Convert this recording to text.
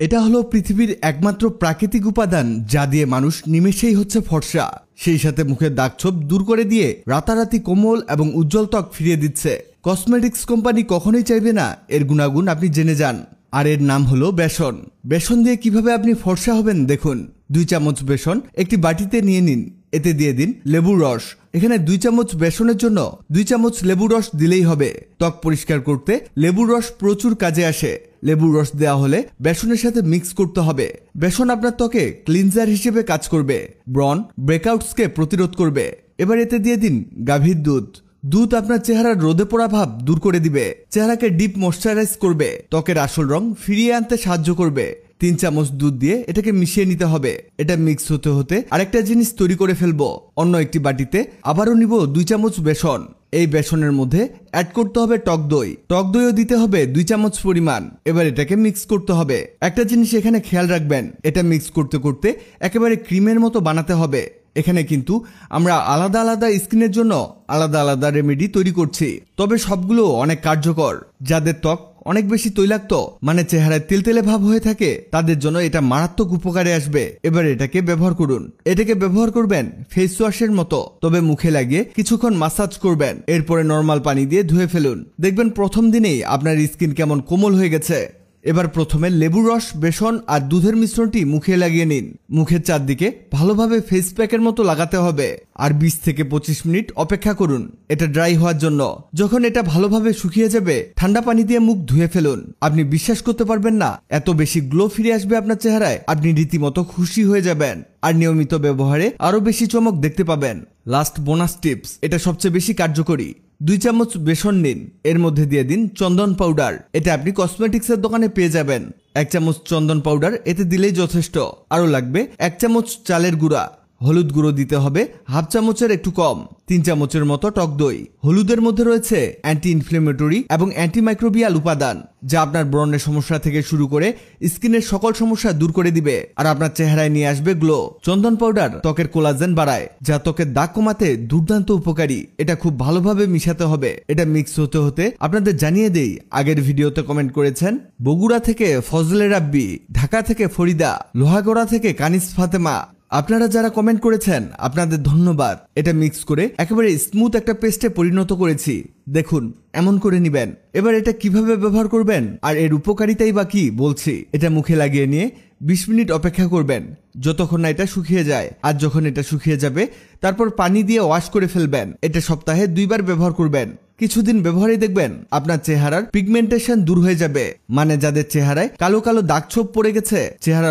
এটা হলো পৃথিবীর একমাত্র প্রাকৃতিক উপাদান যা দিয়ে মানুষ নিমেষেই হচ্ছে ফর্সা, সেই সাথে মুখের দাগছোপ দূর করে দিয়ে রাতারাতি কোমল এবং উজ্জ্বল ত্বক ফিরিয়ে দিচ্ছে। কসমেটিক্স কোম্পানি কখনোই চাইবে না এর গুণাগুণ আপনি জেনে যান। আর এর নাম হলো বেসন। বেসন দিয়ে কিভাবে আপনি ফর্সা হবেন দেখুন। 2 চামচ বেসন একটি বাটিতে নিয়ে নিন, এতে দিয়ে দিন লেবুর রস। এখানে 2 চামচ বেসনের জন্য 2 চামচ লেবুর রস দিলেই হবে। ত্বক পরিষ্কার করতে লেবুর রস প্রচুর কাজে আসে। লেবুর রস দেওয়া হলে বেসনের সাথে মিক্স করতে হবে। বেসন আপনার ত্বকে ক্লিনজার হিসেবে কাজ করবে, ব্রণ ব্রেকআউটসকে প্রতিরোধ করবে। এবার এতে দিয়ে দিন গাভীর দুধ। দুধ আপনার চেহারার রোদে পোড়া ভাব দূর করে দিবে, চেহারাকে ডিপ ময়শ্চারাইজ করবে, ত্বকের আসল রং ফিরিয়ে আনতে সাহায্য করবে। 3 চামচ দুধ দিয়ে এটাকে মিশিয়ে নিতে হবে। এটা মিক্স হতে হতে আরেকটা জিনিস তৈরি করে ফেলবো। অন্য একটি বাটিতে আবারও নিব 2 চামচ বেসন। এই বেসনের মধ্যে অ্যাড করতে হবে টক দই। টক দইও দিতে হবে 2 চামচ পরিমাণ। এবার এটাকে মিক্স করতে হবে। একটা জিনিস এখানে খেয়াল রাখবেন, এটা মিক্স করতে করতে একেবারে ক্রিমের মতো বানাতে হবে। এখানে কিন্তু আমরা আলাদা আলাদা স্কিনের জন্য আলাদা আলাদা রেমেডি তৈরি করছি, তবে সবগুলো অনেক কার্যকর। যাদের ত্বক অনেক বেশি তৈলাক্ত, মানে চেহারায় তেলতেলে ভাব হয়ে থাকে, তাদের জন্য এটা মারাত্মক উপকারে আসবে। এবার এটাকে ব্যবহার করুন। এটাকে ব্যবহার করবেন ফেস ওয়াশের মতো, তবে মুখে লাগিয়ে কিছুক্ষণ মাসাজ করবেন। এরপরে নর্মাল পানি দিয়ে ধুয়ে ফেলুন। দেখবেন প্রথম দিনেই আপনার স্কিন কেমন কোমল হয়ে গেছে। এবার প্রথমে লেবুর রস, বেসন আর দুধের মিশ্রণটি মুখে লাগিয়ে নিন। মুখের চারদিকে ভালোভাবে ফেস প্যাকের মতো লাগাতে হবে আর 20 থেকে 25 মিনিট অপেক্ষা করুন এটা ড্রাই হওয়ার জন্য। যখন এটা ভালোভাবে শুকিয়ে যাবে, ঠান্ডা পানি দিয়ে মুখ ধুয়ে ফেলুন। আপনি বিশ্বাস করতে পারবেন না এত বেশি গ্লো ফিরে আসবে আপনার চেহারায়। আপনি রীতিমতো খুশি হয়ে যাবেন আর নিয়মিত ব্যবহারে আরো বেশি চমক দেখতে পাবেন। লাস্ট বোনাস টিপস, এটা সবচেয়ে বেশি কার্যকরী। 2 চামচ বেসন নিন, এর মধ্যে দিয়ে দিন চন্দন পাউডার। এটা আপনি কসমেটিক্সের দোকানে পেয়ে যাবেন। 1 চামচ চন্দন পাউডার এতে দিলেই যথেষ্ট। আরও লাগবে 1 চামচ চালের গুঁড়া। হলুদ গুঁড়ো দিতে হবে হাফ চামচের একটু কম। 3 চামচের মতো টক দই। হলুদের মধ্যে রয়েছে অ্যান্টি ইনফ্লেমেটরি এবং অ্যান্টিমাইক্রোবিয়াল উপাদান, যা আপনার ব্রণের সমস্যা থেকে শুরু করে স্কিনের সকল সমস্যা দূর করে দিবে আর আপনার চেহারায় নিয়ে আসবে গ্লো। চন্দন পাউডার ত্বকের কোলাজেন বাড়ায়, যা ত্বকের দাগ কমাতে দুর্দান্ত উপকারী। এটা খুব ভালোভাবে মিশাতে হবে। এটা মিক্স হতে হতে আপনাদের জানিয়ে দেই, আগের ভিডিওতে কমেন্ট করেছেন বগুড়া থেকে ফজলে রাব্বি, ঢাকা থেকে ফরিদা, লোহাগড়া থেকে কানিস ফাতেমা। আপনারা যারা কমেন্ট করেছেন আপনাদের ধন্যবাদ। এটা মিক্স করে একেবারে স্মুথ একটা পেস্টে পরিণত করেছি। দেখুন এমন করে নিবেন। এবার এটা কিভাবে ব্যবহার করবেন আর এর উপকারিতাই বা কি বলছি। এটা মুখে লাগিয়ে নিয়ে 20 মিনিট অপেক্ষা করবেন, যতক্ষণ না এটা শুকিয়ে যায়। আর যখন এটা শুকিয়ে যাবে, তারপর পানি দিয়ে ওয়াশ করে ফেলবেন। এটা সপ্তাহে 2 বার ব্যবহার করবেন। কিছুদিন ব্যবহারই দেখবেন আপনার চেহারার পিগমেন্টেশন দূর হয়ে যাবে। মানে যাদের চেহারায় কালো কালো দাগ ছোপ পড়ে গেছে, চেহারা